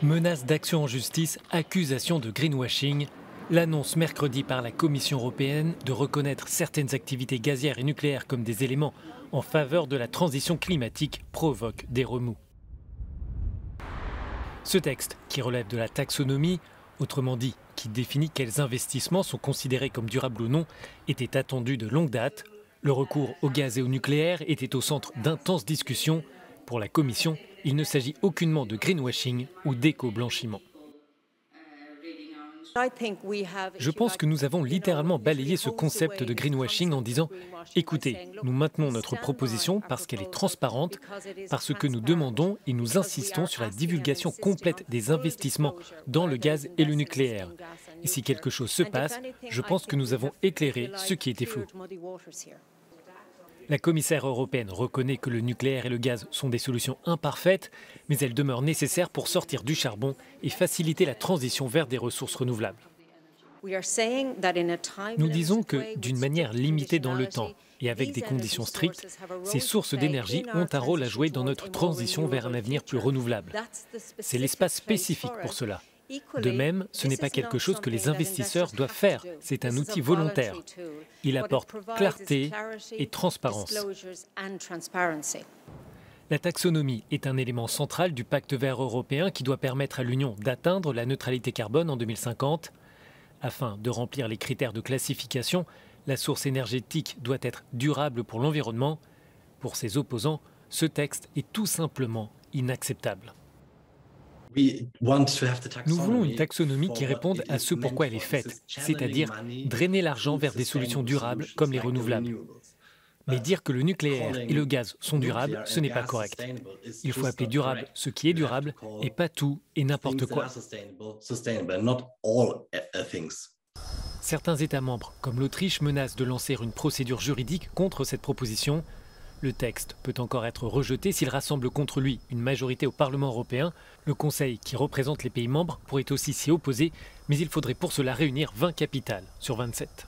Menaces d'action en justice, accusations de greenwashing. L'annonce mercredi par la Commission européenne de reconnaître certaines activités gazières et nucléaires comme des éléments en faveur de la transition climatique provoque des remous. Ce texte, qui relève de la taxonomie, autrement dit, qui définit quels investissements sont considérés comme durables ou non, était attendu de longue date. Le recours au gaz et au nucléaire était au centre d'intenses discussions. Pour la Commission, il ne s'agit aucunement de greenwashing ou d'éco-blanchiment. Je pense que nous avons littéralement balayé ce concept de greenwashing en disant « Écoutez, nous maintenons notre proposition parce qu'elle est transparente, parce que nous demandons et nous insistons sur la divulgation complète des investissements dans le gaz et le nucléaire. Et si quelque chose se passe, je pense que nous avons éclairé ce qui était flou. » La commissaire européenne reconnaît que le nucléaire et le gaz sont des solutions imparfaites, mais elles demeurent nécessaires pour sortir du charbon et faciliter la transition vers des ressources renouvelables. Nous disons que, d'une manière limitée dans le temps et avec des conditions strictes, ces sources d'énergie ont un rôle à jouer dans notre transition vers un avenir plus renouvelable. C'est l'espace spécifique pour cela. De même, ce n'est pas quelque chose que les investisseurs doivent faire, c'est un outil volontaire. Il apporte clarté et transparence. La taxonomie est un élément central du pacte vert européen qui doit permettre à l'Union d'atteindre la neutralité carbone en 2050. Afin de remplir les critères de classification, la source énergétique doit être durable pour l'environnement. Pour ses opposants, ce texte est tout simplement inacceptable. Nous voulons une taxonomie qui réponde à ce pourquoi elle est faite, c'est-à-dire drainer l'argent vers des solutions durables comme les renouvelables. Mais dire que le nucléaire et le gaz sont durables, ce n'est pas correct. Il faut appeler durable ce qui est durable et pas tout et n'importe quoi. Certains États membres, comme l'Autriche, menacent de lancer une procédure juridique contre cette proposition. Le texte peut encore être rejeté s'il rassemble contre lui une majorité au Parlement européen. Le Conseil, qui représente les pays membres, pourrait aussi s'y opposer, mais il faudrait pour cela réunir 20 capitales sur 27.